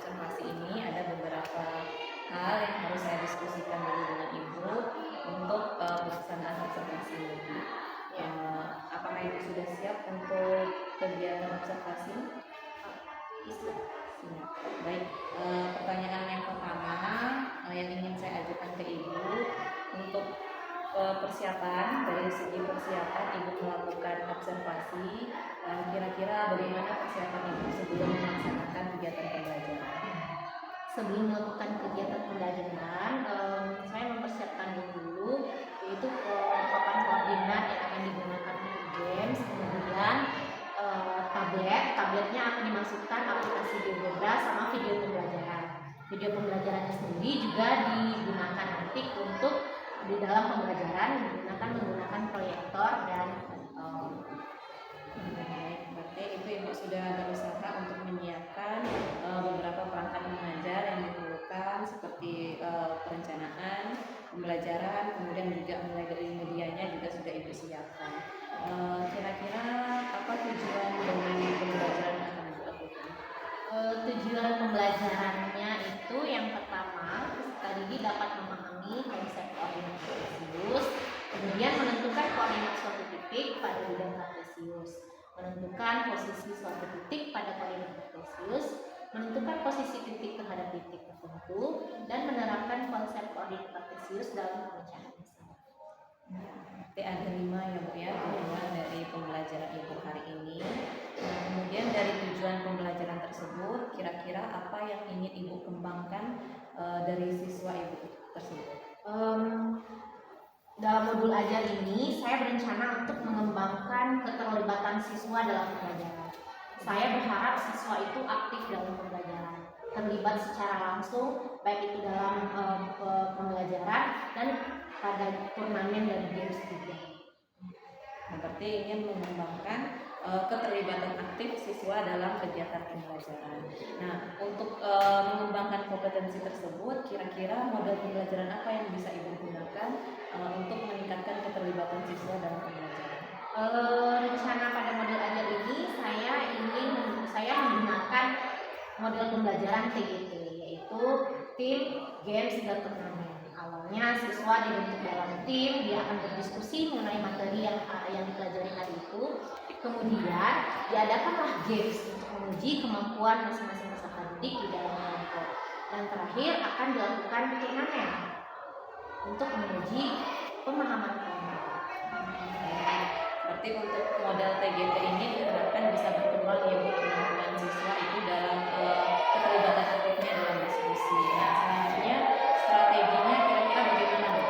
observasi ini ada beberapa hal yang harus saya diskusikan dulu dengan Ibu untuk pelaksanaan observasi ini. Apakah Ibu sudah siap untuk kegiatan observasi? Siap. Baik, pertanyaan yang pertama yang ingin saya ajukan ke Ibu untuk persiapan, dari segi persiapan Ibu melakukan observasi, kira-kira bagaimana persiapan Ibu sebelum melaksanakan kegiatan pembelajaran? Sebelum melakukan kegiatan pembelajaran, saya mempersiapkan dulu yaitu papan koordinat yang akan digunakan untuk games, kemudian tabletnya akan dimasukkan aplikasi GeoGebra sama video pembelajaran. Video pembelajarannya sendiri juga digunakan nanti untuk di dalam pembelajaran menggunakan proyektor dan berarti itu Ibu sudah berusaha untuk menyiapkan beberapa perangkat mengajar yang diperlukan seperti perencanaan pembelajaran, kemudian juga mulai dari medianya juga sudah Ibu siapkan. Kira-kira apa tujuan dari pembelajaran yang akan Ibu lakukan? Tujuan pembelajarannya itu yang pertama, peserta didik dapat memahami konsep koordinat kartesius, kemudian menentukan koordinat suatu titik pada bidang kartesius, menentukan posisi suatu titik pada koordinat kartesius, menentukan posisi titik terhadap titik tertentu, dan menerapkan konsep koordinat kartesius dalam perencanaan. Berarti ada 5 ya Bu ya, tujuan dari pembelajaran Ibu hari ini. Nah, kemudian dari tujuan pembelajaran tersebut, kira-kira apa yang ingin Ibu kembangkan dari siswa Ibu tersebut? Dalam modul ajar ini, saya berencana untuk mengembangkan keterlibatan siswa dalam pembelajaran. Saya berharap siswa itu aktif dalam pembelajaran, terlibat secara langsung, baik itu dalam pembelajaran dan pada turnamen dan games juga. Nah, berarti ingin mengembangkan keterlibatan aktif siswa dalam kegiatan pembelajaran. Nah, untuk mengembangkan kompetensi tersebut, kira-kira model pembelajaran apa yang bisa Ibu gunakan untuk meningkatkan keterlibatan siswa dalam pembelajaran? Rencana pada model ajar ini saya menggunakan model pembelajaran TGT, yaitu tim, games, dan turnamen. Awalnya siswa dibentuk dalam tim, dia akan berdiskusi mengenai materi yang dipelajari hari itu. Kemudian diadakanlah games untuk menguji kemampuan masing-masing peserta didik di dalam kelompok. Dan terakhir akan dilakukan turnamen untuk menguji pemahaman kelompok. Berarti untuk model TGT ini diharapkan bisa berkembang ya Bu, kemampuan siswa itu dalam keterlibatan aktifnya dalam diskusi. Nah, selanjutnya strateginya kira-kira bagaimana Bu?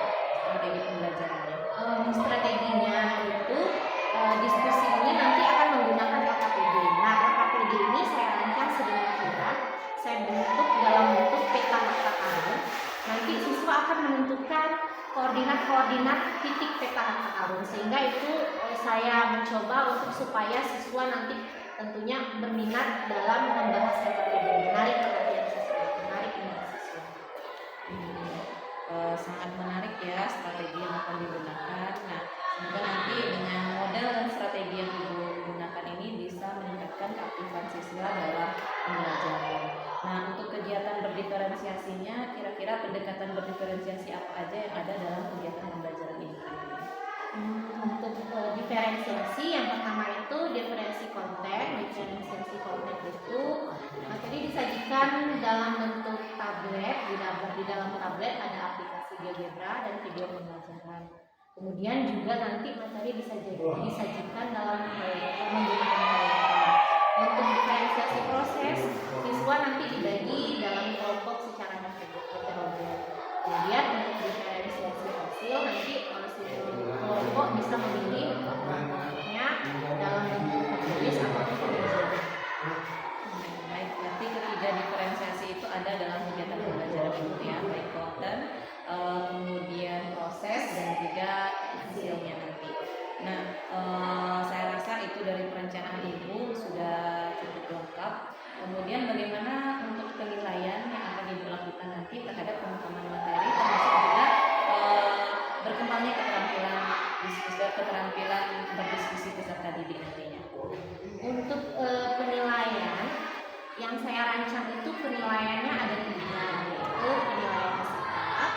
Strategi pembelajarannya? Strateginya itu diskusi ini nanti akan menggunakan LKPD. Nah, LKPD ini saya rancang sedemikian rupa, saya bentuk dalam bentuk peta harta karun. Nanti siswa akan menentukan koordinat-koordinat titik peta harta karun, sehingga itu saya mencoba untuk supaya siswa nanti tentunya berminat dalam membahas LKPD, menarik perhatian siswa, menarik minat siswa. Sangat menarik ya strategi yang akan digunakan. Nah, semoga nanti dengan model dan strategi yang Ibu gunakan ini bisa meningkatkan keaktifan siswa dalam pembelajaran. Nah, untuk kegiatan berdiferensiasinya, kira-kira pendekatan berdiferensiasi apa aja yang ada dalam kegiatan pembelajaran ini? Untuk diferensiasi, yang pertama itu diferensiasi konten itu materi disajikan dalam bentuk tablet. Di dalam tablet ada aplikasi GeoGebra dan video pembelajaran. Kemudian juga nanti materi disajikan dalam menggunakan proyektor. Untuk diferensiasi proses, siswa nanti dibagi dalam kelompok secara heterogen. Kemudian untuk diferensiasi hasil, nanti kelompok bisa memilih kelompoknya dalam bentuk tertulis atau tertulis. Baik, berarti ketiga diferensiasi itu ada dalam kegiatan pembelajaran itu ya, baik konten, kemudian proses dan juga hasilnya nanti. Nah, saya rasa itu dari perencanaan Ibu sudah cukup lengkap. Kemudian bagaimana untuk penilaian yang akan Ibu lakukan nanti terhadap pemahaman materi, termasuk juga berkembangnya keterampilan berdiskusi peserta didik nantinya? Untuk penilaian yang saya rancang itu penilaiannya ada 3, yaitu penilaian sikap,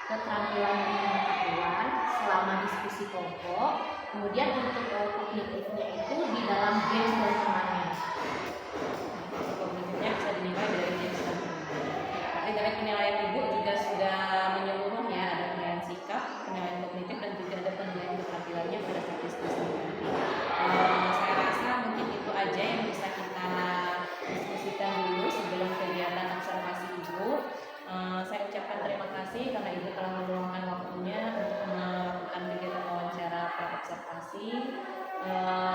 keterampilan dan pengetahuan selama diskusi kelompok, kemudian untuk kognitifnya itu di dalam games dan temannya. Kognitifnya bisa dinilai dari games dan temannya. Berarti dari penilaian Ibu juga sudah menyeluruh ya, ada penilaian sikap, penilaian kognitif, dan juga ada penilaian keterampilannya pada saat diskusi nanti. Saya rasa mungkin itu aja yang bisa kita diskusikan dulu sebelum kegiatan observasi Ibu. Saya ucapkan terima kasih karena Ibu telah meluangkan waktunya untuk melakukan kegiatan wawancara pra-observasi.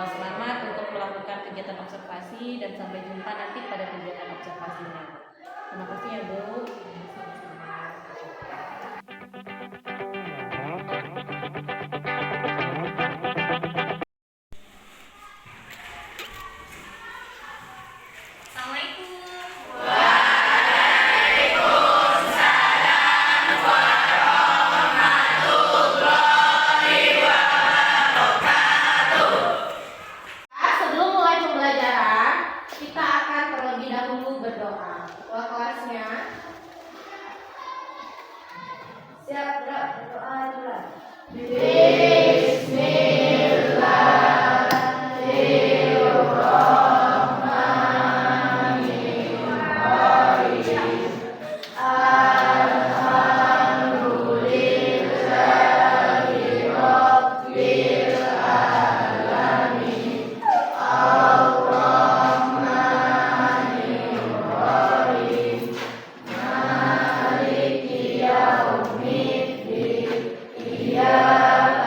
Selamat untuk melakukan kegiatan observasi dan sampai jumpa nanti pada kegiatan observasinya. Terima kasih ya Bu. Sebelum mulai pembelajaran, kita akan terlebih dahulu berdoa. Ketua kelasnya siap, berdoa dulu. Iya.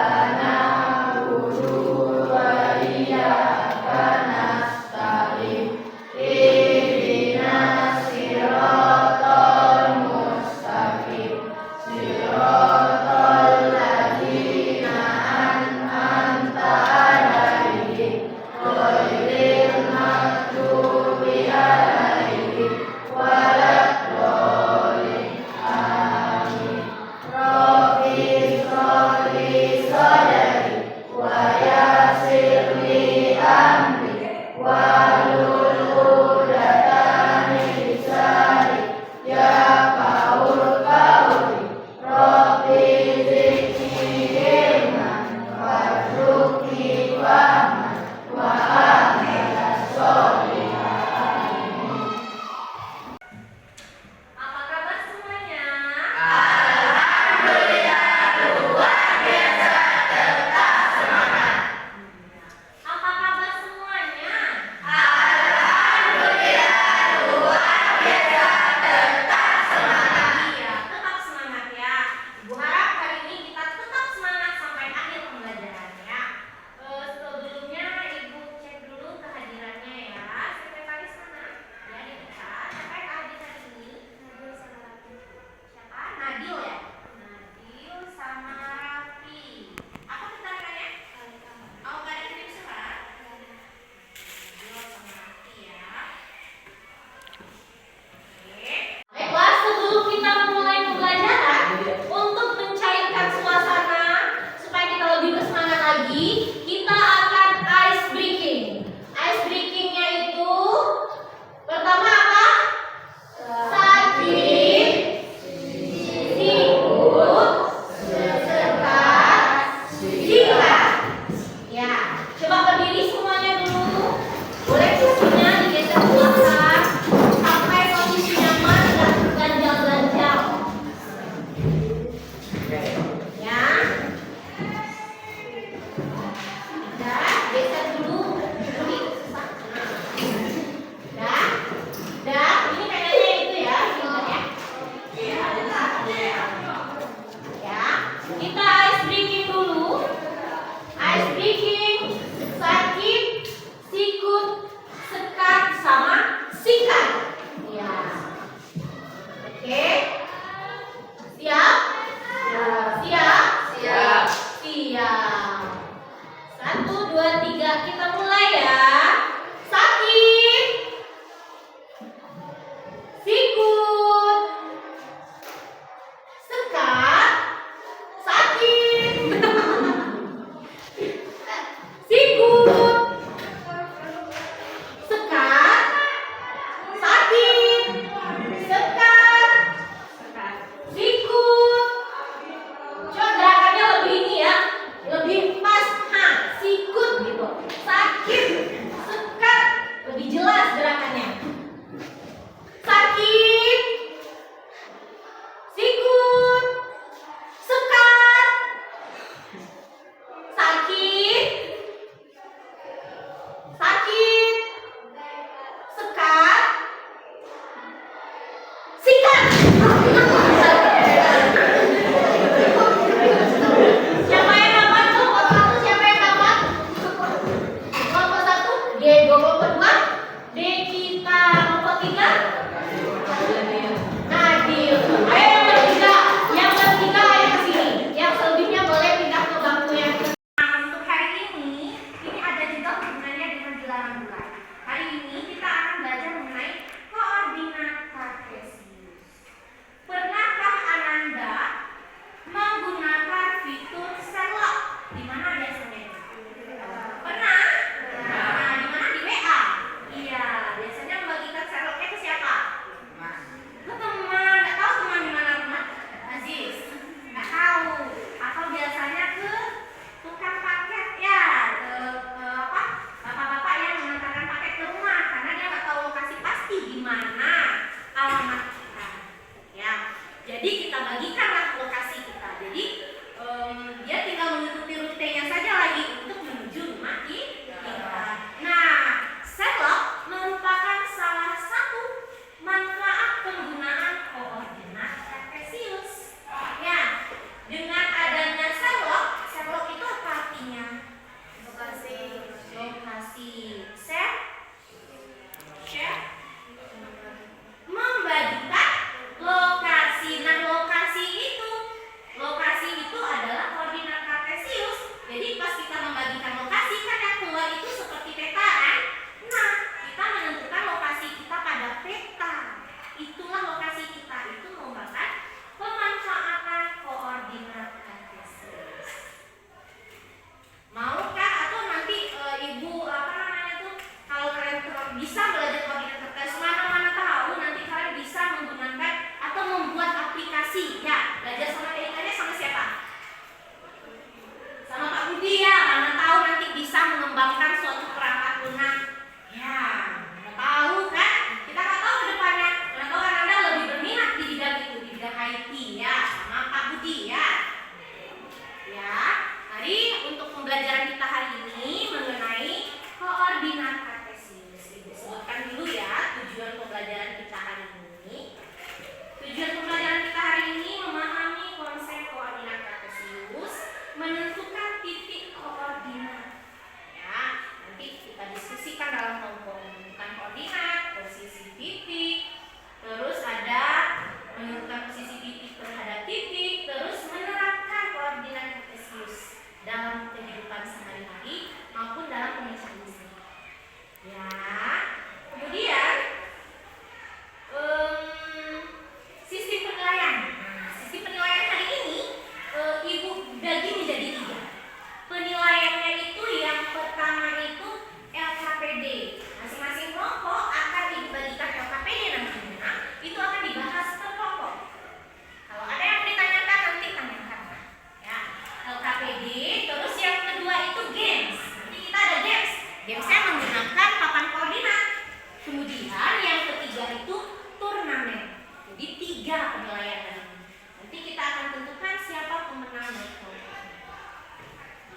3 penilaian. Nanti kita akan tentukan siapa pemenang dari kelompok.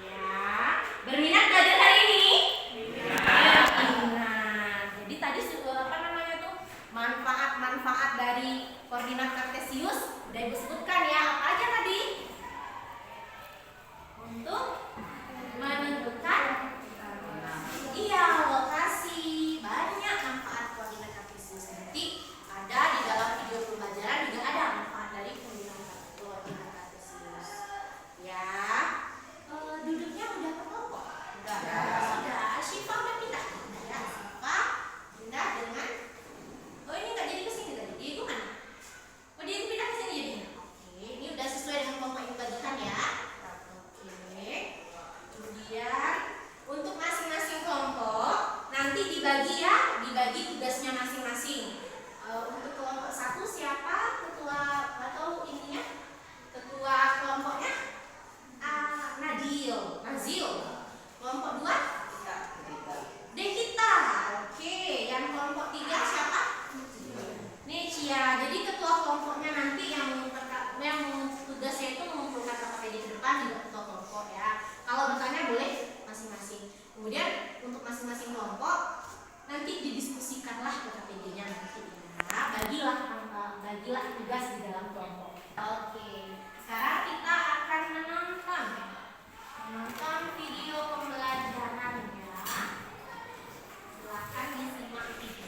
Ya, berminat belajar hari ini? Ya, ingat. Jadi tadi apa namanya tuh manfaat-manfaat dari koordinat kartesius udah Ibu sebutkan ya. Apa aja tadi? Untuk menentukan lokasi. Banyak manfaat koordinat kartesius. Nanti ada di dalam video pembelajaran juga ada manfaat dari koordinat kartesius. Ya, duduknya udah kelompok. Sudah. Syifa udah pindah. Ya, Syifa pindah dengan. Oh, ini nggak jadi kesini tadi. Diego mana? Oh, Diego pindah ke sini jadinya. Oke, ini udah sesuai dengan kelompok yang dibagikan ya. Oke. Kemudian untuk masing-masing kelompok nanti dibagi tugasnya masing-masing. Untuk kelompok 1 siapa ketua atau ininya? Ketua kelompoknya Nazil. Kelompok 2 Dekita. Oke, yang kelompok 3 siapa? Necia. Jadi ketua kelompoknya nanti yang tugasnya itu mengumpulkan KKPD ke depan juga ketua kelompok ya. Kalau bertanya boleh masing-masing. Kemudian untuk masing-masing kelompok nanti didiskusikanlah KKPD-nya nanti ya. Bagilah tugas di dalam kelompok. Oke. Sekarang kita akan menonton video pembelajarannya. Silakan disimak video.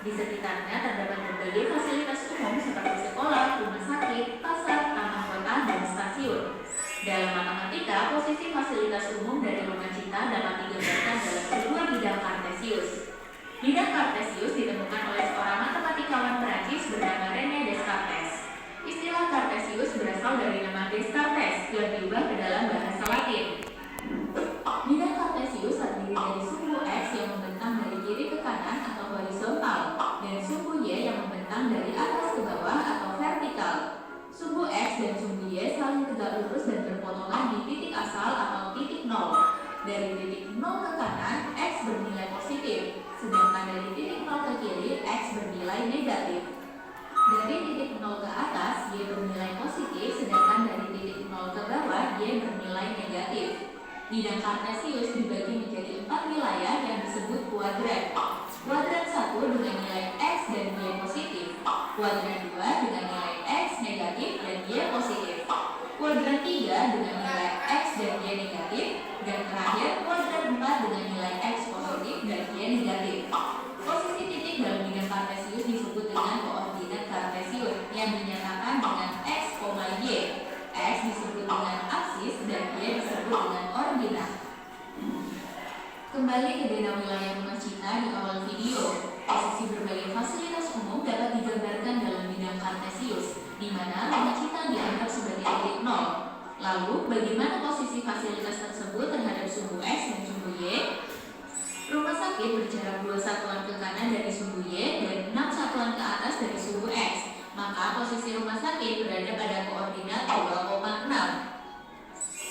Di sekitarnya terdapat berbagai fasilitas umum seperti sekolah, rumah sakit, pasar, taman kota, dan stasiun. Dalam matematika, posisi fasilitas umum dari rumah cita dapat digambarkan dalam sebuah bidang kartesius. Bidang kartesius ditemukan oleh seorang matematikawan Prancis bernama René Descartes. Istilah kartesius berasal dari nama Descartes yang diubah ke dalam bahasa Latin. Bidang kartesius terdiri dari sumbu X yang membentang dari kiri ke kanan atau horizontal dan sumbu Y yang membentang dari atas ke bawah atau vertikal. Sumbu X dan sumbu Y saling tegak lurus dan berpotongan di titik asal atau titik nol. Dari titik nol ke kanan, X bernilai positif, sedangkan dari titik nol ke kiri, X bernilai negatif. Dari titik nol ke atas, Y bernilai positif, sedangkan dari titik nol ke bawah, Y bernilai negatif. Bidang kartesius dibagi menjadi 4 wilayah yang disebut kuadran. Kuadran 1 dengan nilai X dan Y positif. Kuadran 2 dengan nilai X negatif dan Y positif. Kuadran 3 dengan nilai X dan Y negatif. Dan terakhir kuadran 4 dengan nilai X positif dan Y negatif. Posisi titik dalam bidang kartesius disebut dengan koordinat kartesius yang dinyatakan dengan X, Y. X disebut dengan aksis dan Y disebut dengan ordinat. Kembali ke zona wilayah rumah cita di awal video. Posisi berbagai fasilitas umum dapat digambarkan dalam bidang kartesius, di mana rumah cita dianggap sebagai titik nol. Lalu, bagaimana posisi fasilitas tersebut terhadap sumbu X dan sumbu Y? Rumah sakit berjarak 2 satuan ke kanan dari sumbu Y dan 6 satuan ke atas dari sumbu X. Maka posisi rumah sakit berada pada koordinat 2,6.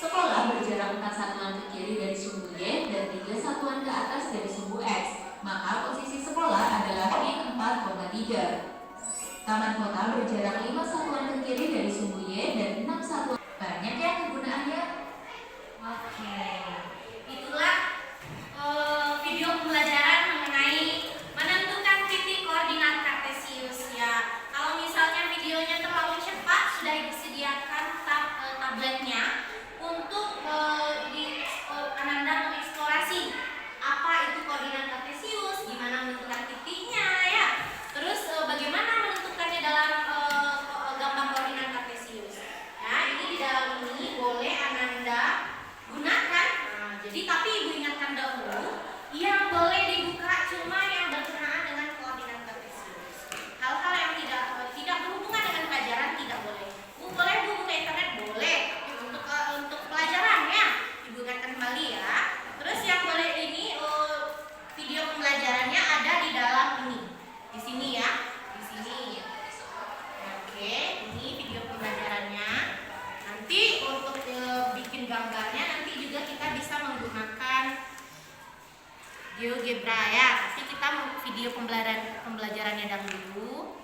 Sekolah berjarak 4 satuan ke kiri dari sumbu Y dan 3 satuan ke atas dari sumbu X. Maka posisi sekolah adalah min 4,3. Taman kota berjarak 5 satuan ke kiri dari sumbu Y dan 6 satuan. Banyak ya kegunaannya. Oke, itulah video pembelajaran mengenai menentukan titik koordinat kartesius ya. pembelajarannya dahulu.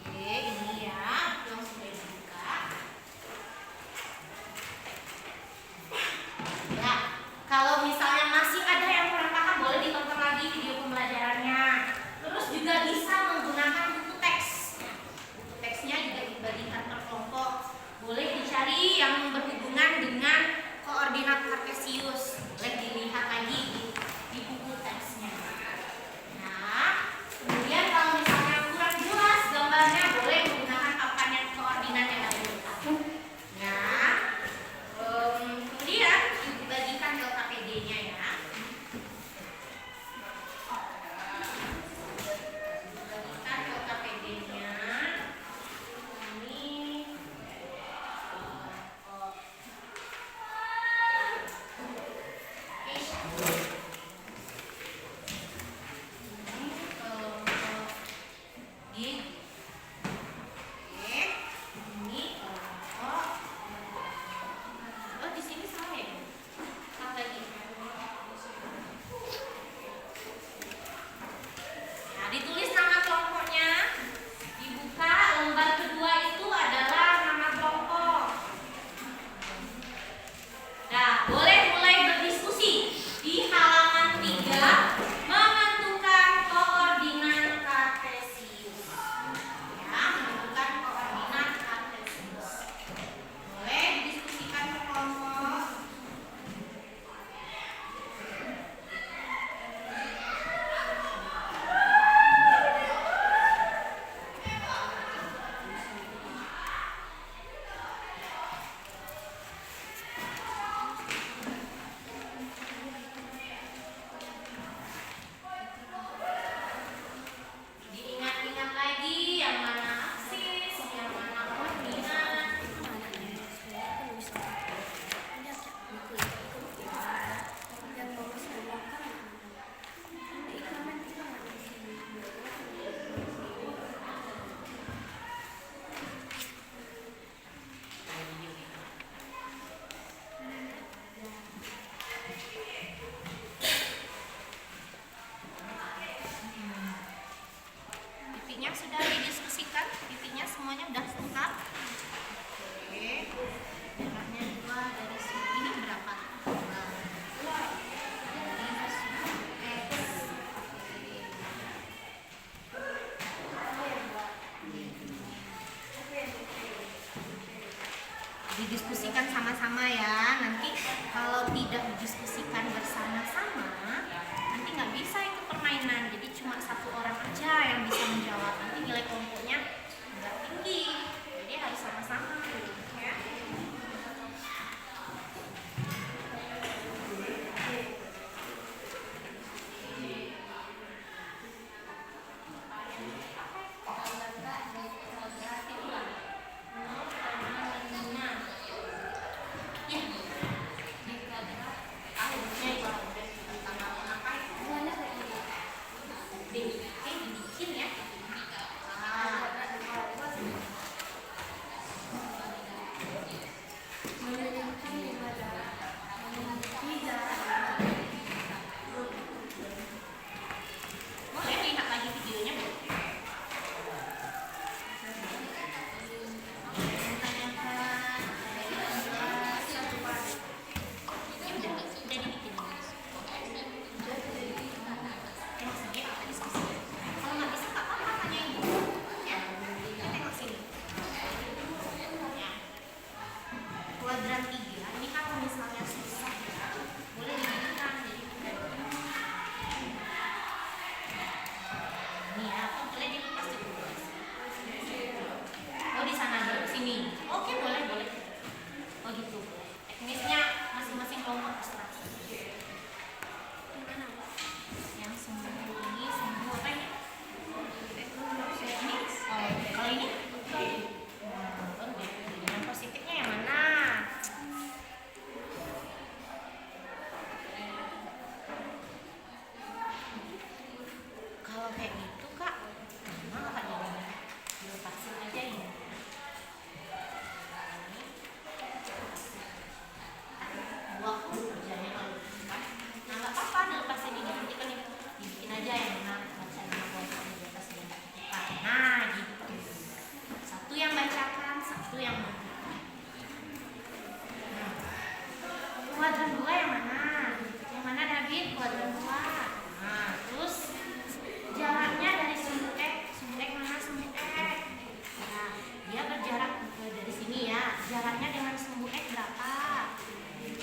Oke, ini ya yang sudah dibuka. Ya, kalau misalnya masih ada yang kurang paham boleh ditonton lagi video pembelajarannya. Terus juga bisa menggunakan buku teks. Buku teksnya juga dibagikan per kelompok. Boleh dicari yang berhubungan dengan koordinat kartesius. Boleh dilihat lagi di buku teksnya. Nah, kemudian kalau misalnya kurang jelas gambarnya boleh menggunakan papan koordinat yang ada di atas. Nah, kemudian dibagikan ke KPD-nya ya. Dibagikan ke KPD-nya. Ini di sini salah ya? Salah lagi. Nah, ditulis nama kelompoknya. Dibuka lembar kedua itu adalah nama kelompok. Nah, boleh mulai berdiskusi di halaman 3 menentukan koordinat kartesius. Ya, menentukan koordinat kartesius. Boleh didiskusikan ke kelompok. Diingat-ingat lagi yang mana aksis, yang mana koordinat. Titiknya sudah didiskusikan, titiknya semuanya sudah lengkap. Oke, jaraknya 2 dari sini. Ini berapa? 2 dari X. Didiskusikan sama-sama ya. Nanti kalau tidak didiskusikan bersama-sama, nanti nggak bisa itu permainan. Jadi cuma satu orang aja yang bisa menjawab. Nanti nilai kelompoknya nggak tinggi. Jadi harus sama-sama ya. Ya, ahlinya itu yang mana baca nama kelompoknya di atas dan ditentukan. Nah gitu. Satu yang bacakan, satu yang menentukan. Kuadran 2 yang mana? Yang mana David? Kuadran 2. Nah, terus jaraknya dari sumbu X mana sumbu X? Nah, dia berjarak dari sini ya. Jaraknya dengan sumbu X berapa? 5.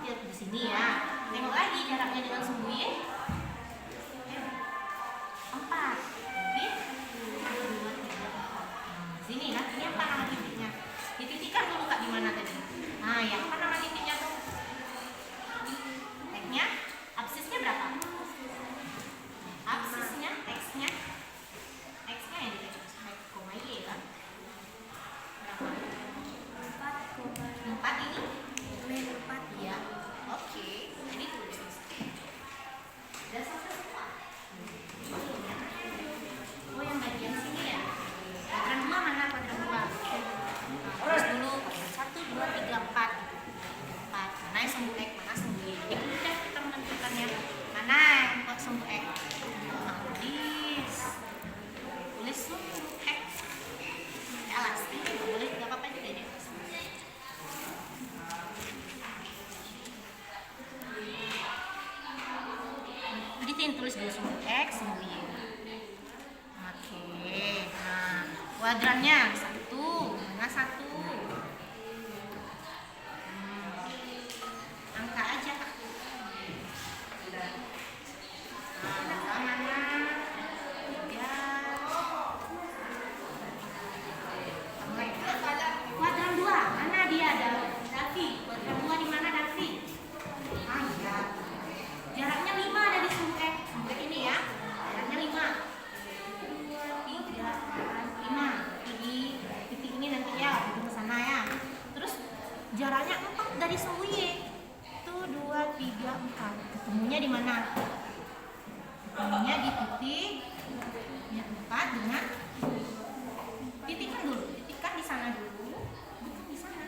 Lihat di sini ya. Tengok lagi jaraknya dengan sumbu Y. 4. Jadi 2, 3, 4. Sini kan, ini apa nama titiknya? Dititikkan dulu Kak di mana tadi? Nah, ya apa nama titiknya tuh? X-nya, absisnya berapa? Absisnya, X-nya yang dititik koma Y kan? Berapa? 4 ini? 4 ya. Oke, jadi tulis. Udah selesai semua. Oh, yang bagian sini ya. Kuadran 2 mana kuadran 2? Terus dulu 1, 2, 3, 4. 4. Mana yang sumbu X, mana sumbu Y. Jadi udah kita menentukannya. Mana yang buat sumbu X? Tulis sumbu X. Alas, ini nggak boleh, nggak apa-apa juga deh. Jadi tulis dulu sumbu X, sumbu Y. Oke, nah kuadrannya 1, mana 1? Angka aja. Nah, mana? 3. Kuadran 2, mana dia ada? Davi, kuadran 2 di mana Davi? Ah iya. Jaraknya 5 dari sumbu X. Sumbu X ini ya. Jaraknya 5. 2, 3, 5. Titik ini nanti ya, ke sana ya. Terus jaraknya 4 dari sumbu Y. Itu 2, 3, 4. Ketemunya di mana? Ketemunya di titik 4 dengan titikkan dulu. Titikkan di sana dulu. Bukan di sana.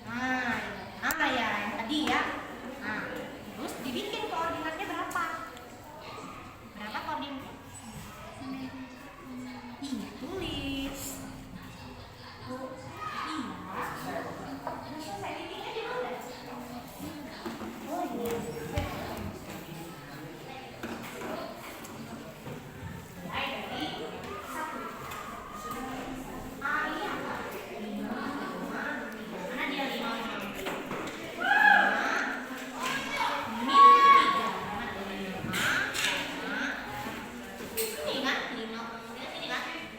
Nah, ya yang tadi ya. Nah, terus dibikin koordinatnya berapa? Berapa koordinatnya? Iya, tulis. Oh, iya. Udah selesai titiknya di mana? Oh iya. Mulai dari 1. Ah iya. 5. Mana dia 5?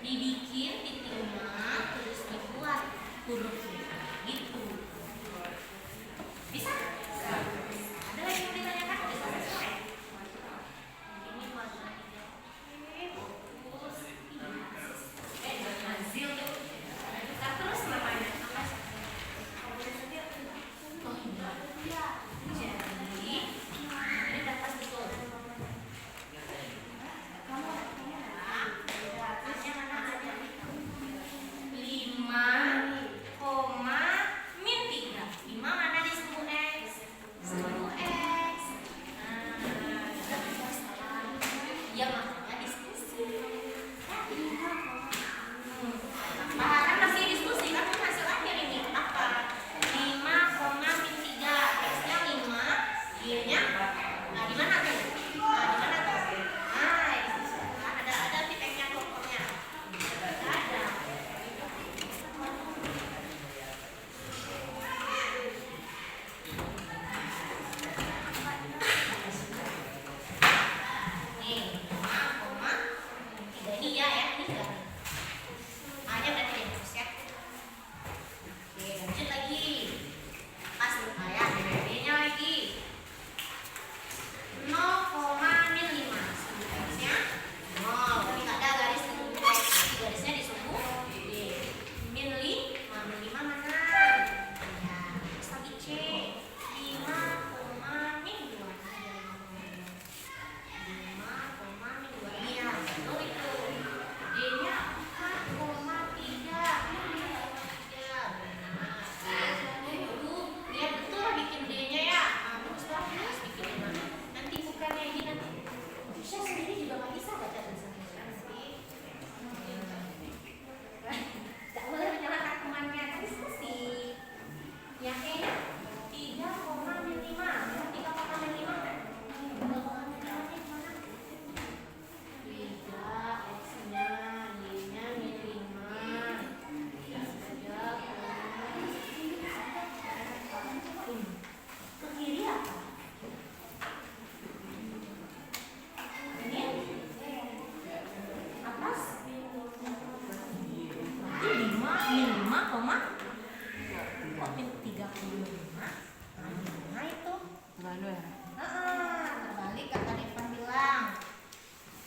Dibikin titiknya, terus dibuat hurufnya gitu. Bisa? Ada lagi yang ditanyakan? Bisa selesai. Ini kuadran 3. Hazil tuh. Kita terus namanya apa sih? Jadi ini dapat betul. Kamu mana di sumbu X? Sumbu X. Ya makanya diskusi. Kan masih diskusi kan hasil akhir ini apa? 5,-3. X-nya 5, Y-nya nah di mana tuh? Nah, di mana tuh? Nah, di sini kan ada titiknya kelompoknya. Ada. Ini ya, ini enggak. A-nya berarti yang terus ya. Oke, lanjut lagi. Pas ya, B-nya lagi. 0 Terbalik kata Devan bilang.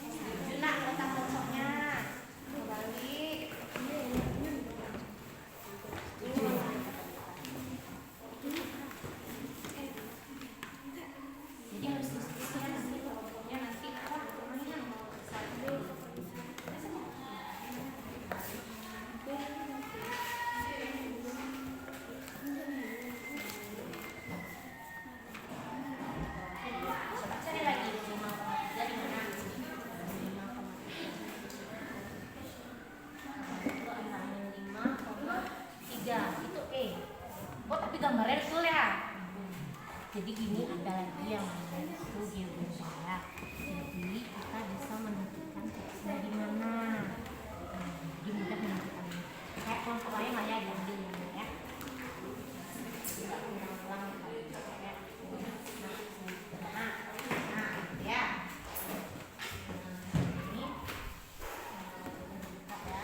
Setuju nak letak konsepnya. Terbalik. Jadi harus diskusinya nanti pokoknya nanti apa namanya coba cari lagi 5,3 di mana 5,3 itu E. Oh tapi gambarnya betul ya. Jadi gini ada lagi yang namanya itu GeoGebra. Jadi kita bisa menentukan teksnya di mana. Jadi mudah menentukannya. Kayak kelompok lain lah ya diambil ya. Tidak ulang-ulang kayak nah ya. Ini buka ya.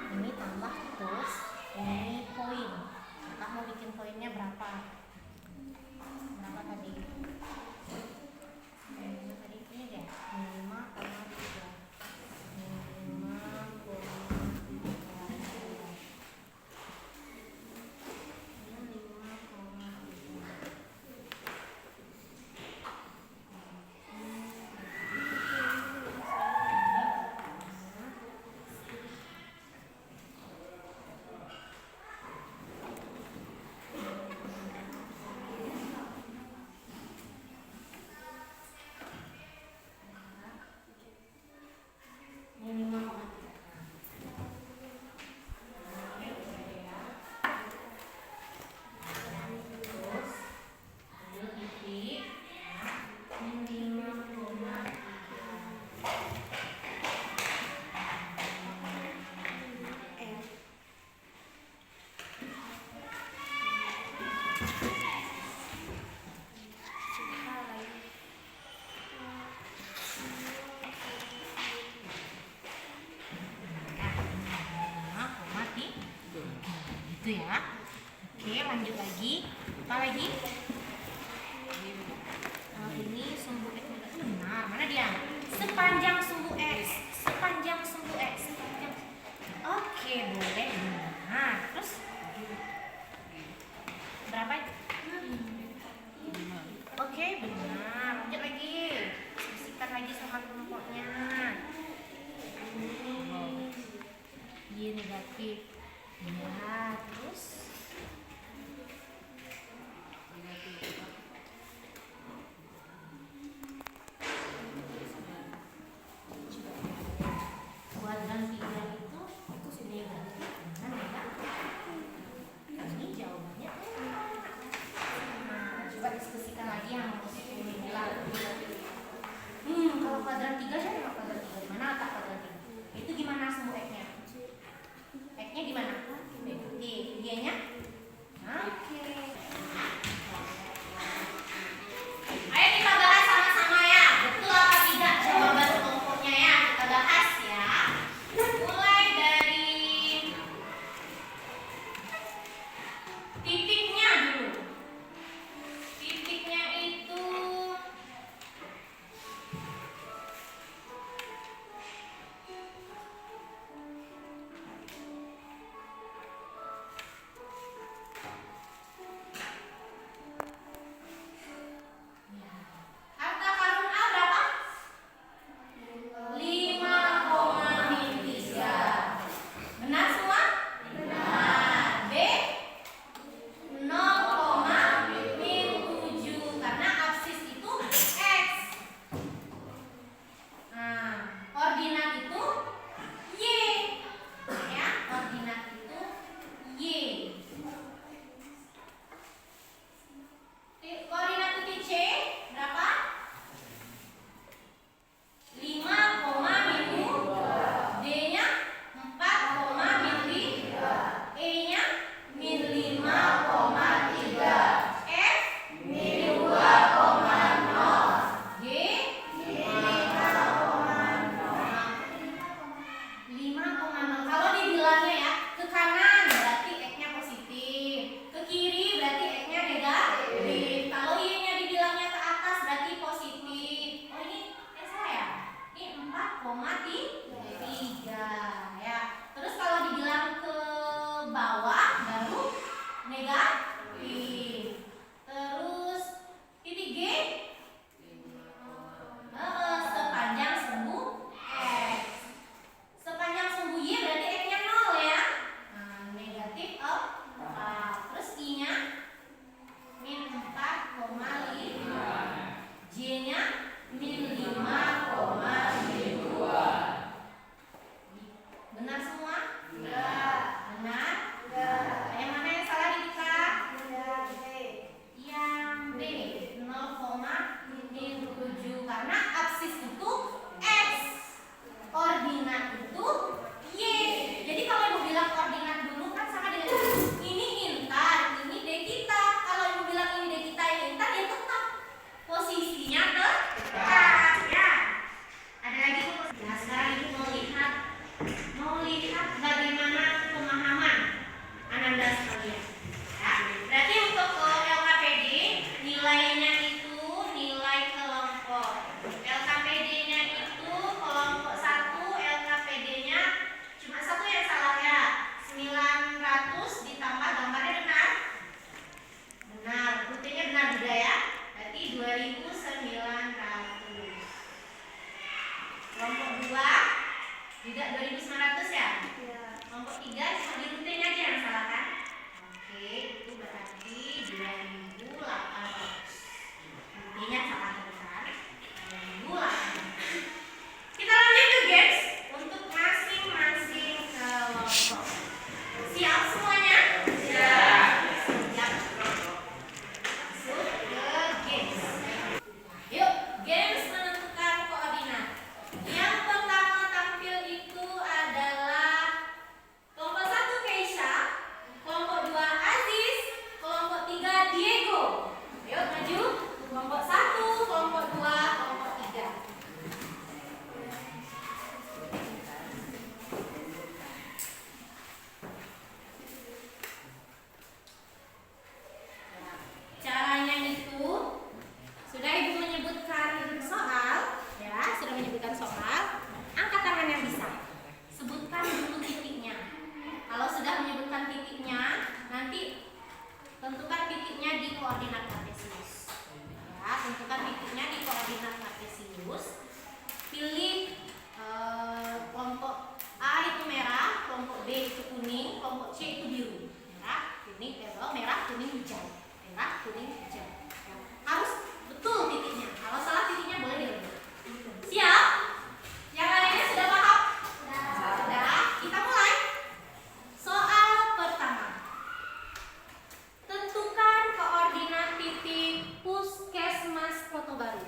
Ini tambah terus ini koin. Kakak mau bikin koinnya berapa? Berapa tadi? Tadi ini deh 5,3. 5,3. Ini 5,3. Ini 5,3. Terus ini titik. Ini 5,3. Gitu ya. Oke, lanjut lagi. Apa lagi? Ini sumbu X benar. Mana dia? Sepanjang sumbu X. Sepanjang sumbu X. Sepanjang. Oke, boleh benar. Terus berapa? Oke, benar. Lanjut lagi. Diskusikan lagi sama kelompoknya. Ini negatif. Ya, terus kuadran 3 itu negatif. Mana ya? Ini jawabannya. Nah, coba diskusikan lagi yang ini bilang. Kalau kuadran 3 siapa yang kuadran 3? Mana letak kuadran 3? Itu gimana sumbu X-nya? X-nya di mana? Di G-nya? negatif. Terus titik G sepanjang sumbu X. Sepanjang sumbu Y berarti X-nya 0 ya. Nah, negatif 4. Terus I-nya min 4,5. J-nya min 5,2. Benar semua? Enggak. Benar? Enggak. Yang mana yang salah di kita? Yang B 0,7 karena absis itu X, koordinat itu Y. Jadi kalau ibu bilang koordinat dulu kan sama dengan ini intar, ini D kita. Kalau ibu bilang ini D kita, ini intar, ya tetap posisinya tetap ya. Ada lagi Bu? Nah sekarang ibu mau lihat bagaimana pemahaman Ananda sekalian. Ya, berarti untuk LKPD nilainya itu nilai kelompok. LKPD-nya itu kelompok 1, LKPD-nya cuma satu yang salah ya. 900 ditambah gambarnya benar? Benar, buktinya benar juga ya. Berarti 2.900. Kelompok 2 juga 2.900 ya? Iya. Kelompok 3 cuma di rutenya aja yang salah kan? Oke, itu berarti 2.800. Intinya salah besar. 2.800. Kita lanjut ke games untuk masing-masing kelompok. Siap semuanya? Siap. Siap. Masuk ke games. Yuk, games menentukan koordinat. Yang pertama tampil itu adalah kelompok 1 Keisha, kelompok 2 Aziz, kelompok 3 Diego. Yuk maju. Kelompok 1, kelompok 2, kelompok 3. Caranya itu sudah ibu menyebutkan soal, ya, sudah menyebutkan soal. Angkat tangan yang bisa. Sebutkan dulu titiknya. Kalau sudah menyebutkan titiknya, nanti tentukan titiknya di koordinat kartesius. Ya, tentukan titiknya di koordinat kartesius. Pilih kelompok A itu merah, kelompok B itu kuning, kelompok C itu biru. Merah, kuning, merah, kuning, hijau. Merah, kuning, hijau. Ya, harus betul titiknya. Kalau salah titiknya boleh dirubah. Siap? Yang lainnya sudah paham? Sudah. Kita mulai. Soal pertama. Tentukan koordinat titik Puskesmas Kota Baru.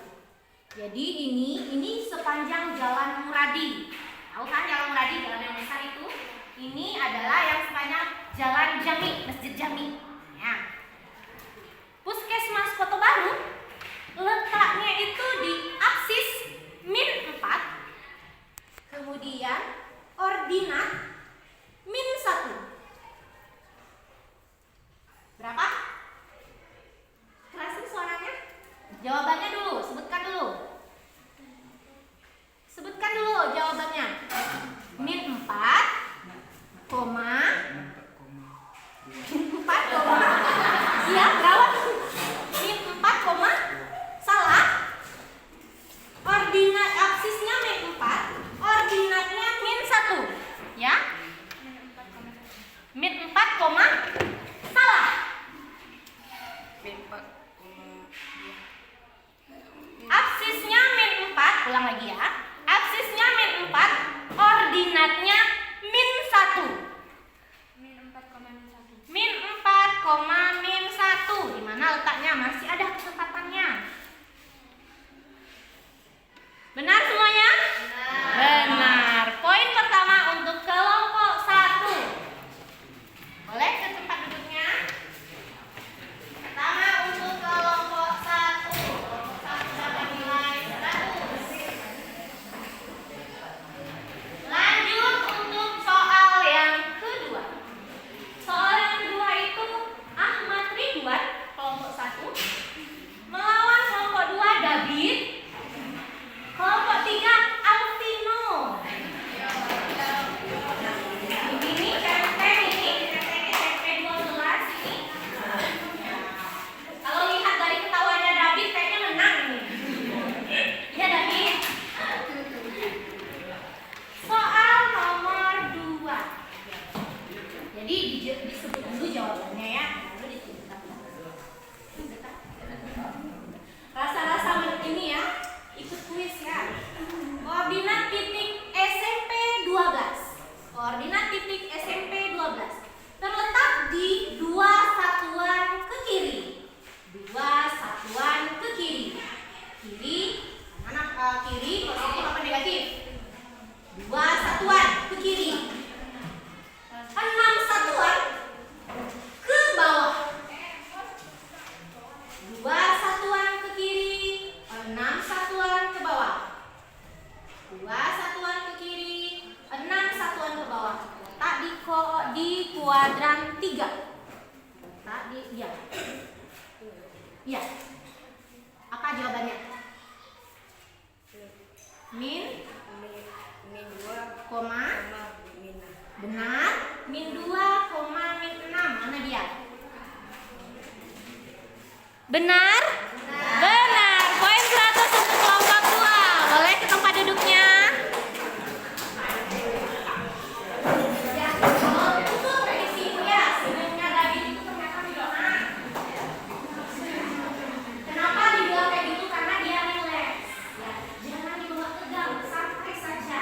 Jadi ini sepanjang Jalan Muradi. Tahu kan Jalan Muradi, jalan yang besar itu? Ini adalah yang sepanjang Jalan Jami, Masjid Jami. Ya. Puskesmas Kota Baru letaknya itu di absis min 4, kemudian ordinat min 1. Berapa? Kerasin suaranya? Jawabannya dulu, sebutkan dulu. Sebutkan dulu jawabannya. Min 4, koma. Min 4, koma. Iya, berapa? Min 4, koma. Salah. Ordinat absisnya min 4, ordinatnya min 1. Ya? Min 4, koma. Salah. Absisnya min 4, ulang lagi ya. Absisnya min 4, ordinatnya min 1. Min 4, min 1. Di mana letaknya? Masih ada kesempatannya. Benar semuanya? Benar. Poin pertama untuk kelompok 1. Boleh ke tempat duduknya? Pertama untuk kelompok 1. Kelompok 1 dapat nilai 100. Lanjut untuk soal yang kedua. Soal yang kedua itu Ahmad Ridwan, kelompok 1, disebut dulu jawabannya ya. Lalu disebutkan. Rasa-rasa ini ya, ikut kuis ya. Koordinat titik SMP 12. Koordinat titik SMP 12 terletak di dua satuan ke kiri. Dua satuan ke kiri. Kiri, mana kiri positif apa negatif? Dua satuan ke kiri. 6 satuan ke bawah. Dua satuan ke kiri, 6 satuan ke bawah. Dua satuan ke kiri, 6 satuan ke bawah. Letak di kuadran 3. Letak di ya. Apa jawabannya? Min 2, koma benar. Min 2, min 6. Mana dia? Benar? Benar. Poin 100 untuk kelompok 2. Boleh ke tempat duduknya? Itu prediksi ya. Sebenarnya tadi itu ternyata tidak. Kenapa dibilang kayak gitu? Karena dia relax. Ya, jangan dibawa tegang, santai saja.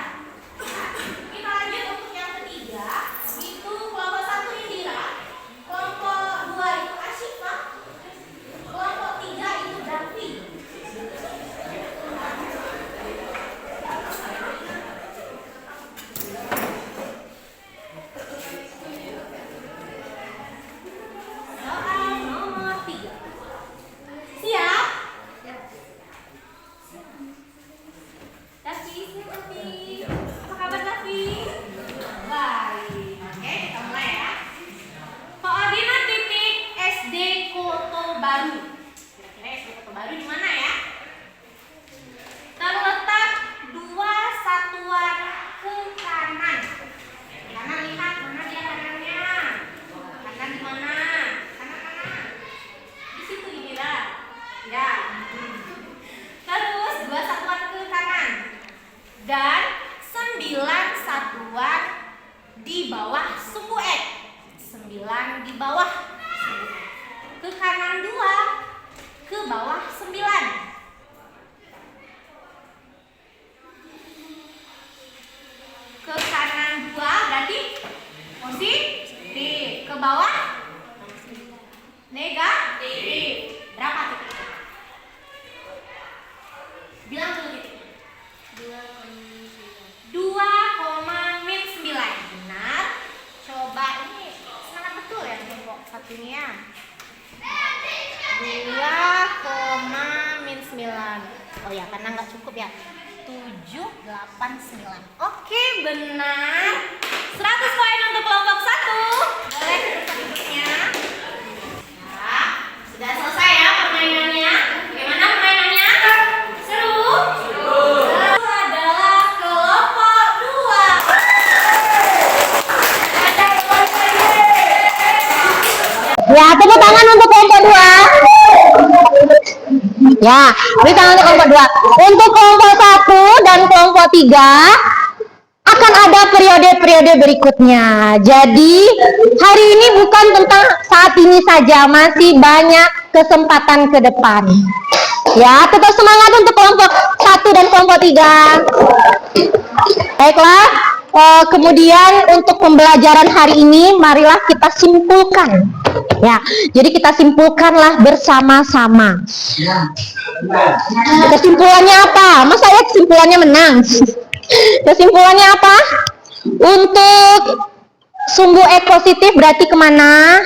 Kita lanjut untuk yang ketiga. Itu kelompok 1 Indira, kelompok 2 itu Asyifa, kelompok 3 itu Davi. Soal nomor 3. Siap? Davi, siap Davi. Apa kabar Davi? Baik. Oke, kita mulai ya. Koordinat titik SD Koto Baru. Kira-kira SD Koto Baru di mana ya? Terletak 2 satuan ke kanan. Kanan, lihat mana dia kanannya. Kanan di mana? Kanan. Di situ Indira. Ya. Terus 2 satuan ke kanan. Dan 9 satuan di bawah sumbu X. 9 di bawah sumbu X. Ke kanan 2, ke bawah 9. Ke kanan 2 berarti positif. Ke bawah negatif. Berapa titiknya? Bilang dulu titiknya. 2,-9. Benar. Coba ini semangat betul ya kelompok satunya. 2,-9. Oh ya, karena nggak cukup ya. 7, 8, 9. Oke, benar. 100 poin untuk kelompok 1. Boleh ke tempat duduknya. Ya, sudah selesai ya permainannya. Bagaimana permainannya? Seru? Seru adalah kelompok 2. Ya, tepuk tangan untuk kelompok 2. Ya, beri tangan untuk kelompok 2. Untuk kelompok 1 dan kelompok 3 akan ada periode-periode berikutnya. Jadi, hari ini bukan tentang saat ini saja, masih banyak kesempatan ke depan. Ya, tetap semangat untuk kelompok 1 dan kelompok 3. Baiklah, kemudian untuk pembelajaran hari ini, marilah kita simpulkan. Ya, jadi kita simpulkanlah bersama-sama. Kesimpulannya apa? Masa ya kesimpulannya menang? Kesimpulannya apa? Untuk sumbu X positif berarti kemana?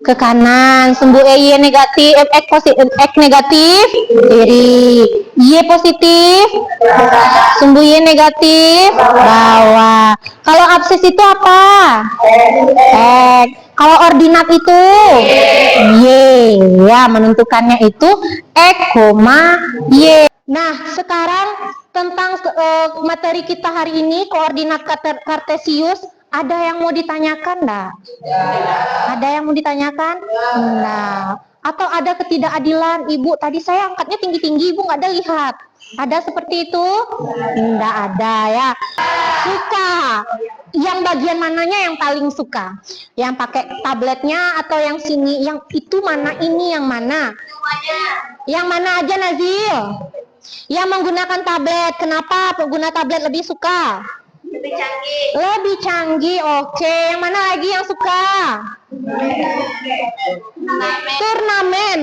Ke kanan. Sumbu Y negatif, X negatif, kiri. Y positif, sumbu Y negatif, bawah. Kalau absis itu apa? X. Kalau ordinat itu Y. Ya, menentukannya itu X, Y. Nah, sekarang tentang materi kita hari ini, koordinat kartesius, ada yang mau ditanyakan enggak? Ada yang mau ditanyakan? Enggak. Atau ada ketidakadilan, Ibu tadi saya angkatnya tinggi-tinggi, Ibu nggak ada lihat. Ada seperti itu? Enggak ada ya. Suka yang bagian mananya yang paling suka? Yang pakai tabletnya atau yang sini? Yang itu mana, ini yang mana? Yang mana aja, Nazil? Yang menggunakan tablet. Kenapa pengguna tablet lebih suka? Lebih canggih. Lebih canggih, oke. Yang mana lagi yang suka?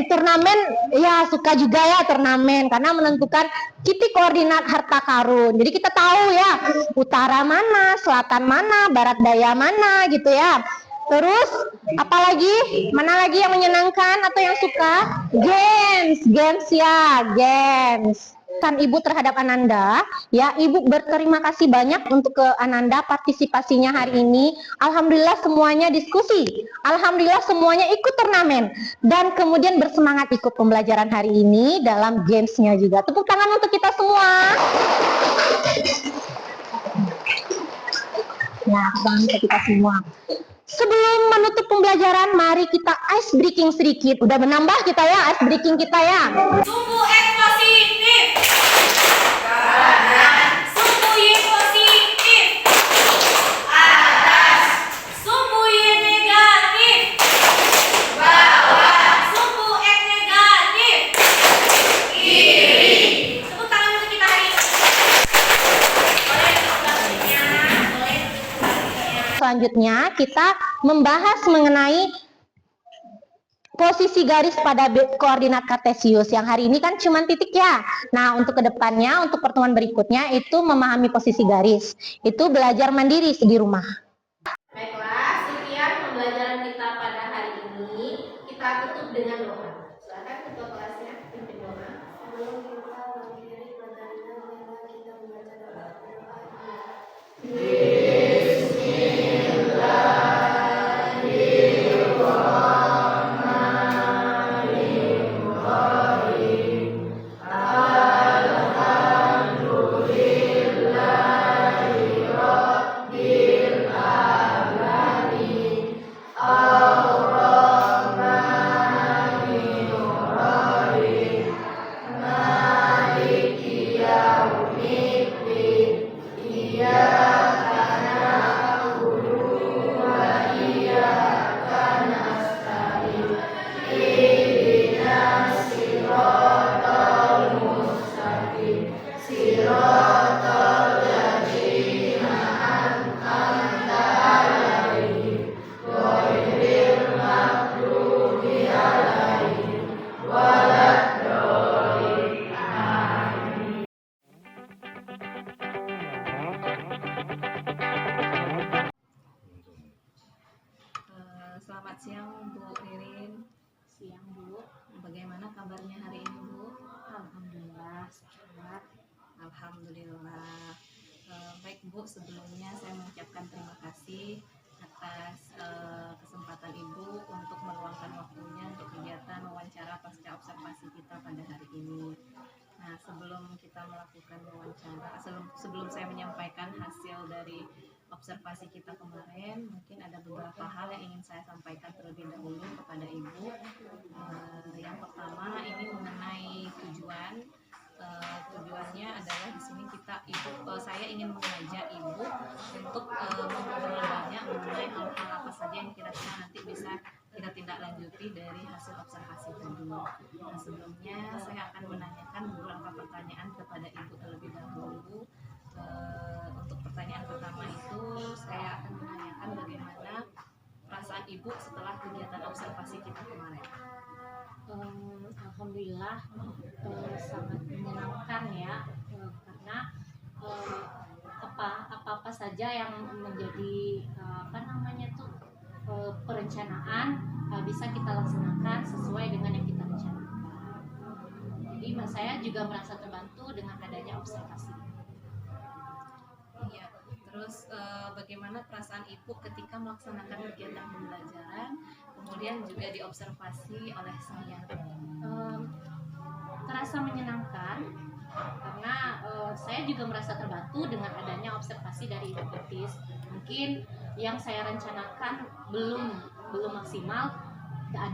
Turnamen ya suka juga ya turnamen karena menentukan titik koordinat harta karun. Jadi kita tahu ya utara mana, selatan mana, barat daya mana gitu ya. Terus apalagi mana lagi yang menyenangkan atau yang suka? Games ya, games. Kan Ibu terhadap Ananda, ya Ibu berterima kasih banyak untuk ke Ananda partisipasinya hari ini. Alhamdulillah semuanya diskusi, alhamdulillah semuanya ikut turnamen dan kemudian bersemangat ikut pembelajaran hari ini dalam gamesnya juga. Tepuk tangan untuk kita semua. Ya, tangan untuk kita semua. Sebelum menutup pembelajaran, mari kita ice breaking sedikit. Udah menambah kita ya ice breaking kita ya. Sumbu X positif. Kanan. Sumbu Y positif. Atas. Sumbu Y negatif. Bawah. Sumbu X negatif. Kiri. Tepuk tangan untuk kita hari ini. Boleh selanjutnya. Selanjutnya kita membahas mengenai posisi garis pada koordinat kartesius. Yang hari ini kan cuma titik ya. Nah, untuk kedepannya, untuk pertemuan berikutnya itu memahami posisi garis. Itu belajar mandiri di rumah. Baiklah, sekian pembelajaran kita pada hari ini. Kita tutup dengan doa. Silakan ketua kelasnya pimpin doa. Sebelum kita mengakhiri pelajaran kita membaca doa. Selamat siang Bu Ririn. Siang, Bu. Bagaimana kabarnya hari ini Bu? Alhamdulillah sehat. Alhamdulillah. Baik Bu, sebelumnya saya mengucapkan terima kasih atas kesempatan Ibu untuk meluangkan waktunya untuk kegiatan wawancara pasca observasi kita pada hari ini. Nah, sebelum kita melakukan wawancara, sebelum saya menyampaikan hasil dari observasi kita kemarin, mungkin ada beberapa hal yang ingin saya sampaikan terlebih dahulu kepada Ibu. Yang pertama ini mengenai tujuan. Tujuannya adalah di sini saya ingin mengajak Ibu untuk mengobrol banyak mengenai hal-hal apa saja yang kira-kira nanti bisa kita tindak lanjuti dari hasil observasi tadi. Nah, sebelumnya saya akan menanyakan beberapa pertanyaan kepada Ibu terlebih dahulu. Untuk pertanyaan pertama itu saya akan menanyakan bagaimana perasaan Ibu setelah kegiatan observasi kita kemarin. Alhamdulillah sangat menyenangkan ya, karena apa saja yang menjadi perencanaan bisa kita laksanakan sesuai dengan yang kita rencanakan. Jadi saya juga merasa terbantu dengan adanya observasi. Iya. Terus bagaimana perasaan Ibu ketika melaksanakan kegiatan pembelajaran, kemudian juga diobservasi oleh saya? Terasa menyenangkan karena saya juga merasa terbantu dengan adanya observasi dari Ibu Ketis. Mungkin yang saya rencanakan belum maksimal,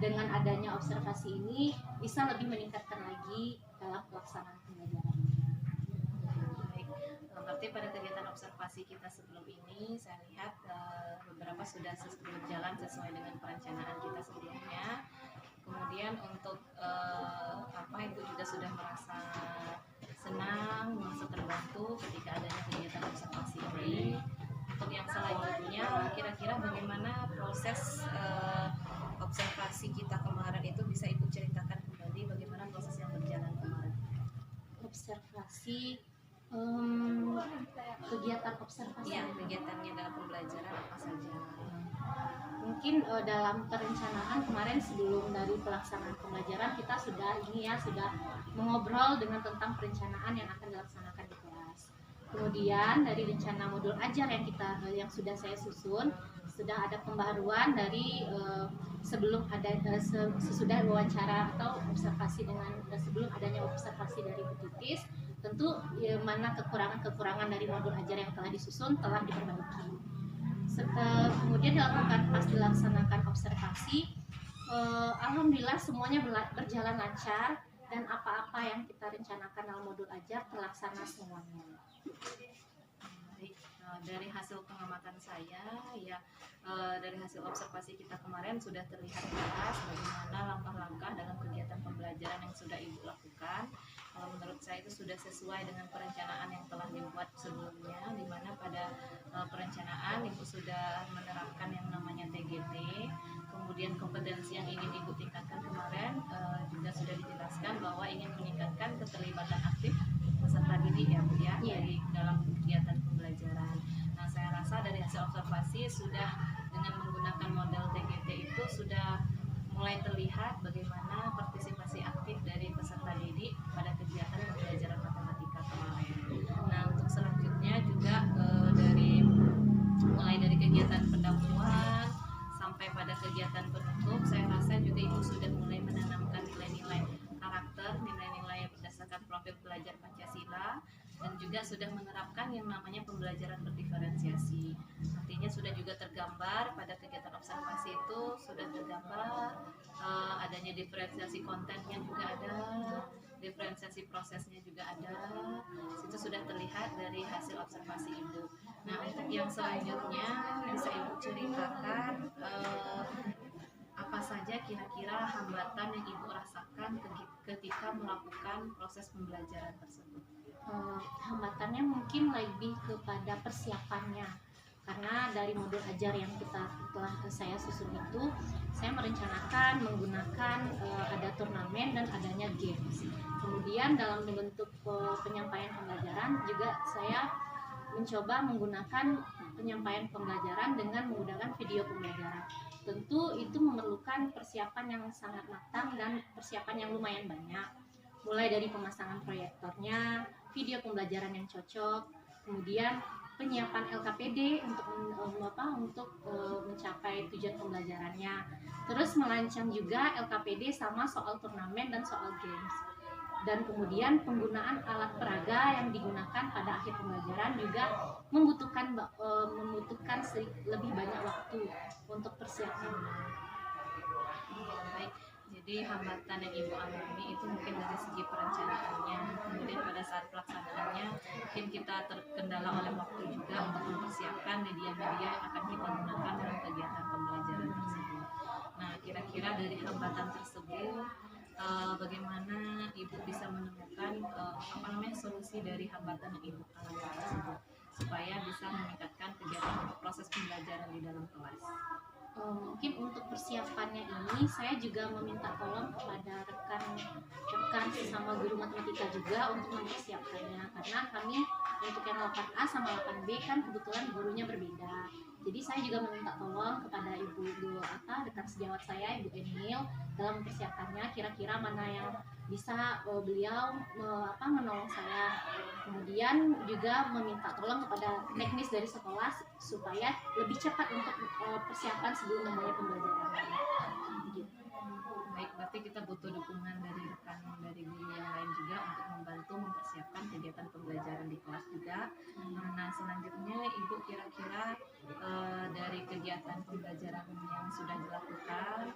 dengan adanya observasi ini bisa lebih meningkatkan lagi dalam pelaksanaan pembelajaran. Baik. Seperti pada kegiatan observasi kita sebelum ini, saya lihat beberapa sudah berjalan sesuai dengan perencanaan kita sebelumnya. Kemudian untuk Ibu juga sudah merasa senang, merasa terbantu ketika adanya kegiatan observasi ini. Untuk yang selanjutnya, kira-kira bagaimana proses observasi kita kemarin itu, bisa Ibu ceritakan kembali bagaimana proses yang berjalan kemarin? Observasi, kegiatan observasi. Ya, kegiatannya dalam pembelajaran apa saja? Mungkin dalam perencanaan kemarin sebelum dari pelaksanaan pembelajaran kita sudah mengobrol dengan tentang perencanaan yang akan dilaksanakan di kelas. Kemudian dari rencana modul ajar yang sudah saya susun, sudah ada pembaharuan dari sesudah wawancara atau observasi sebelum adanya observasi dari Bu Titis. Tentu mana kekurangan dari modul ajar yang telah disusun telah diperbaiki. Kemudian pas dilaksanakan observasi, alhamdulillah semuanya berjalan lancar dan apa-apa yang kita rencanakan dalam modul ajar terlaksana semuanya. Baik, dari hasil pengamatan saya, dari hasil observasi kita kemarin sudah terlihat jelas bagaimana langkah-langkah dalam kegiatan pembelajaran yang sudah Ibu lakukan. Menurut saya itu sudah sesuai dengan perencanaan yang telah dibuat sebelumnya, di mana pada perencanaan Ibu sudah menerapkan yang namanya TGT. Kemudian kompetensi yang ingin Ibu tingkatkan kemarin juga sudah dijelaskan bahwa ingin meningkatkan keterlibatan aktif peserta didik ya Bu ya, dari dalam kegiatan pembelajaran. Nah, saya rasa dari hasil observasi sudah dengan menggunakan model TGT itu sudah mulai terlihat bagaimana partisipasi aktif dari peserta didik pada kegiatan pembelajaran matematika kemarin. Nah, untuk selanjutnya juga mulai dari kegiatan pendahuluan sampai pada kegiatan penutup, saya rasa juga Ibu sudah mulai menanamkan nilai-nilai karakter, nilai-nilai berdasarkan profil pelajar Pancasila, dan juga sudah menerapkan yang namanya pembelajaran berdiferensiasi. Artinya sudah juga tergambar pada kegiatan observasi itu, sudah tergambar adanya diferensiasi kontennya juga ada, diferensiasi prosesnya juga ada. Itu sudah terlihat dari hasil observasi Ibu. Nah, untuk yang selanjutnya bisa Ibu ceritakan apa saja kira-kira hambatan yang Ibu rasakan ketika melakukan proses pembelajaran tersebut? Hambatannya mungkin lebih kepada persiapannya, karena dari modul ajar yang telah saya susun itu, saya merencanakan menggunakan ada turnamen dan adanya games. Kemudian dalam bentuk penyampaian pembelajaran juga saya mencoba menggunakan penyampaian pembelajaran dengan menggunakan video pembelajaran. Tentu itu memerlukan persiapan yang sangat matang dan persiapan yang lumayan banyak, mulai dari pemasangan proyektornya, video pembelajaran yang cocok, kemudian penyiapan LKPD untuk mencapai tujuan pembelajarannya, terus melancang juga LKPD sama soal turnamen dan soal games, dan kemudian penggunaan alat peraga yang digunakan pada akhir pembelajaran juga membutuhkan lebih banyak waktu untuk persiapannya. Baik, jadi hambatan yang Ibu alami itu mungkin dari segi perencanaannya, kemudian pada saat pelaksanaannya mungkin kita terkendala oleh waktu juga untuk mempersiapkan media-media yang akan kita gunakan dalam kegiatan pembelajaran tersebut. Nah, kira-kira dari hambatan tersebut bagaimana Ibu bisa menemukan solusi dari hambatan yang Ibu alami tersebut supaya bisa meningkatkan kegiatan proses pembelajaran di dalam kelas? Mungkin untuk persiapannya ini saya juga meminta tolong kepada rekan sesama guru matematika juga untuk mempersiapkannya, karena kami untuk yang 8A sama 8B kan kebetulan gurunya berbeda. Jadi saya juga meminta tolong kepada ibu rekan sejawat saya, Ibu Emil, dalam mempersiapkannya, kira-kira mana yang bisa beliau menolong saya. Kemudian juga meminta tolong kepada teknis dari sekolah supaya lebih cepat untuk persiapan sebelum memulai pembelajaran. Gitu. Baik, berarti kita butuh dukungan dari rekan dari guru yang lain juga untuk membantu mempersiapkan kegiatan pembelajaran di kelas juga. Nah, selanjutnya Ibu kira-kira dari kegiatan pembelajaran yang sudah dilakukan,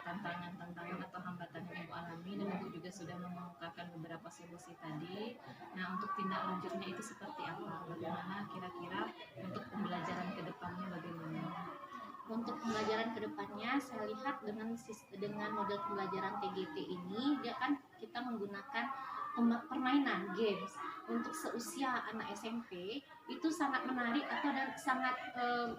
tantangan-tantangan atau hambatan yang Ibu alami, dan Ibu juga sudah mengemukakan beberapa beberapa solusi tadi. Nah, untuk tindak lanjutnya itu seperti apa? Bagaimana kira-kira untuk pembelajaran ke depannya bagaimana? Untuk pembelajaran kedepannya, saya lihat dengan model pembelajaran TGT ini, dia kan kita menggunakan permainan games untuk seusia anak SMP itu sangat menarik dan sangat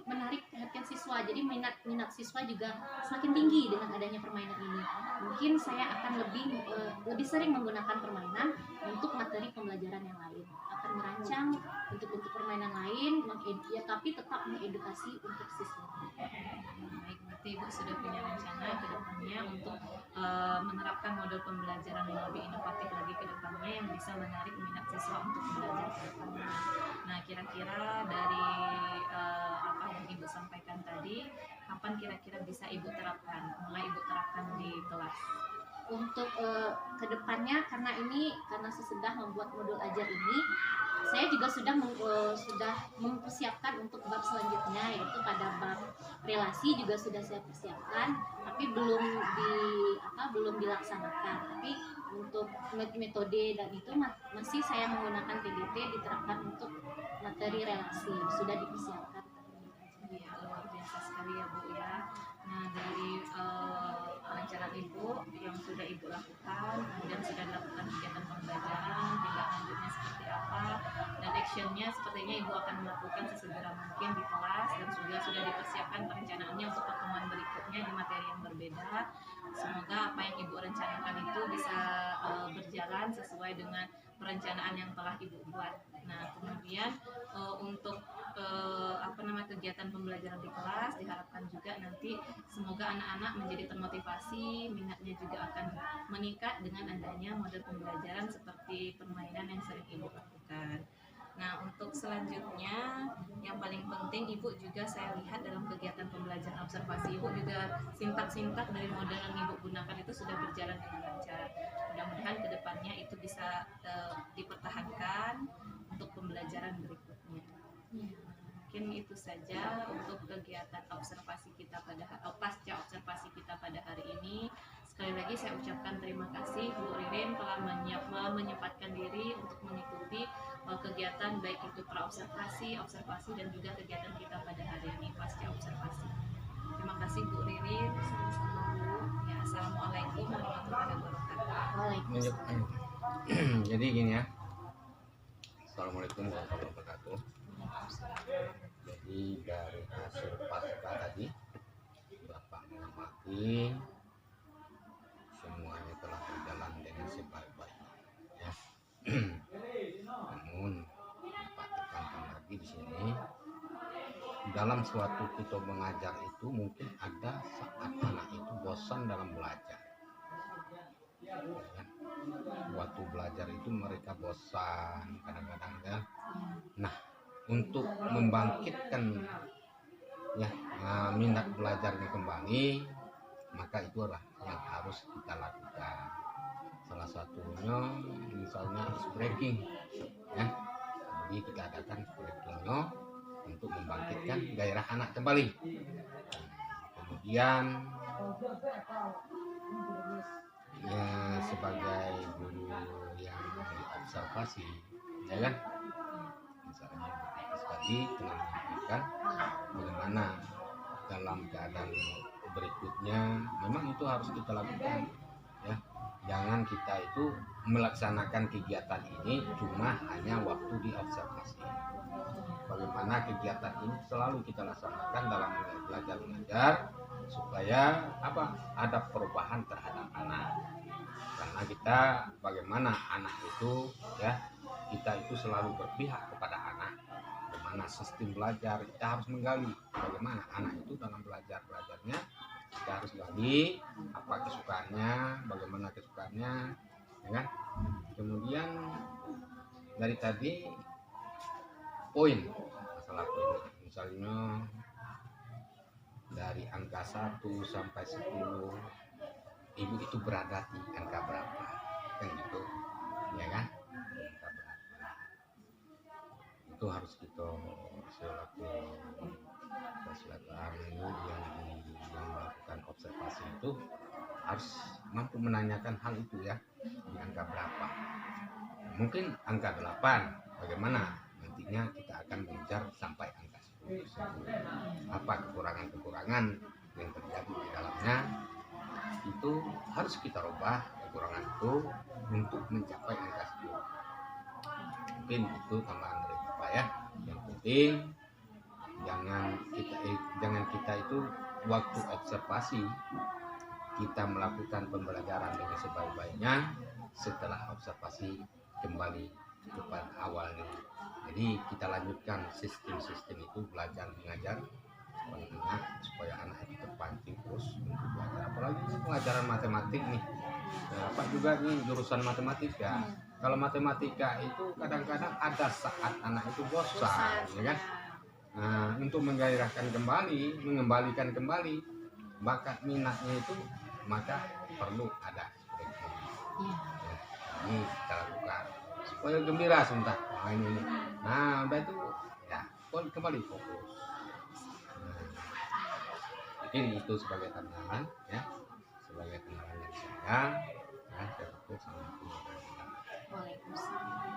menarik perhatian siswa. Jadi minat siswa juga semakin tinggi dengan adanya permainan ini. Mungkin saya akan lebih sering menggunakan permainan untuk materi pembelajaran yang lain. Akan merancang untuk permainan lain, tapi tetap mengedukasi untuk siswa. Baik, berarti Ibu sudah punya rencana ke depannya untuk menerapkan model pembelajaran yang lebih inovatif lagi ke depannya yang bisa menarik minat siswa untuk belajar ke depannya. Nah, kira-kira dari apa yang Ibu sampaikan tadi, kapan kira-kira bisa Ibu terapkan, mulai Ibu terapkan di kelas? Untuk kedepannya karena sesudah membuat modul ajar ini, saya juga sudah mempersiapkan untuk bab selanjutnya, yaitu pada bab relasi juga sudah saya persiapkan, tapi belum dilaksanakan. Tapi untuk metode dan itu masih saya menggunakan TGT diterapkan untuk materi relasi, sudah dipersiapkan. Iya, luar biasa sekali ya Bu ya. Nah, dari perencanaan Ibu yang sudah Ibu lakukan, kemudian sudah dilakukan kegiatan pembelajaran, tindak lanjutnya seperti apa, dan actionnya sepertinya Ibu akan melakukan sesegera mungkin di kelas, dan sudah dipersiapkan perencanaannya untuk pertemuan berikutnya di materi yang berbeda. Semoga apa yang Ibu rencanakan itu bisa berjalan sesuai dengan perencanaan yang telah Ibu buat. Nah, kemudian untuk kegiatan pembelajaran di kelas diharapkan juga nanti semoga anak-anak menjadi termotivasi, minatnya juga akan meningkat dengan adanya model pembelajaran seperti permainan yang sering Ibu lakukan. Nah, untuk selanjutnya yang paling penting Ibu juga saya lihat dalam kegiatan pembelajaran observasi Ibu juga sintak-sintak dari model yang Ibu gunakan itu sudah berjalan dengan lancar. Mudah-mudahan kedepannya itu bisa dipertahankan untuk pembelajaran berikutnya. Mungkin itu saja untuk kegiatan observasi kita pasca observasi kita pada hari ini. Sekali lagi saya ucapkan terima kasih Bu Ririn telah menyempatkan diri untuk mengikuti kegiatan baik itu praobservasi, observasi dan juga kegiatan kita pada hari ini pasca observasi. Terima kasih Bu Ririn. Sama-sama Bu. Ya, Assalamualaikum warahmatullahi wabarakatuh. Jadi gini ya. Assalamualaikum warahmatullahi wabarakatuh. Jadi dari hasil pasca tadi Bapak mengamati semuanya telah berjalan dengan sebaik-baiknya ya. Namun Bapak tekankan lagi di sini, dalam suatu kita mengajar itu mungkin ada saat anak itu bosan dalam belajar ya. Waktu belajar itu mereka bosan kadang-kadang ya. Nah, untuk membangkitkan ya minat belajarnya kembali, maka itulah yang harus kita lakukan. Salah satunya misalnya ice breaking ya. Jadi kita adakan breakingnya untuk membangkitkan gairah anak kembali. Kemudian ya sebagai guru yang diobservasi ya kan, misalnya tadi telah menyampaikan bagaimana dalam keadaan berikutnya memang itu harus kita lakukan ya. Jangan kita itu melaksanakan kegiatan ini cuma hanya waktu diobservasi. Bagaimana kegiatan ini selalu kita laksanakan dalam belajar mengajar supaya ada perubahan terhadap anak. Karena kita bagaimana anak itu ya, kita itu selalu berpihak kepada anak. Bagaimana sistem belajar, kita harus menggali bagaimana anak itu dalam belajarnya. Kita harus gali apa kesukaannya, bagaimana kesukaannya ya kan? Kemudian dari tadi masalah poin, misalnya dari angka 1 sampai 10 ibu itu berada di angka berapa kan gitu ya kan, angka berapa itu harus kita selaku yang melakukan observasi itu harus mampu menanyakan hal itu ya, di angka berapa. Mungkin angka 8, bagaimana nantinya kita akan mengejar sampai angka 10. Apa kekurangan-kekurangan yang terjadi di dalamnya, itu harus kita rubah kekurangan itu untuk mencapai angka 10. Mungkin itu tambahan dari Bapak ya. Yang penting jangan kita itu waktu observasi kita melakukan pembelajaran dengan sebaik-baiknya, setelah observasi kembali kepada awalnya. Jadi kita lanjutkan sistem-sistem itu, belajar mengajar supaya anak itu terpancing terus untuk belajar. Apalagi pelajaran matematik nih, Pak juga nih jurusan matematika. Kalau matematika itu kadang-kadang ada saat anak itu bosan, ya kan? Nah, untuk menggairahkan kembali, mengembalikan kembali bakat minatnya itu, maka perlu ada seperti ini. Ini kita lakukan supaya gembira sebentar. Nah, ini. Nah, udah itu ya, kembali fokus. Mungkin itu sebagai tambahan ya, sebagai tambahan dari saya. Ya, saya fokus. Waalaikumsalam.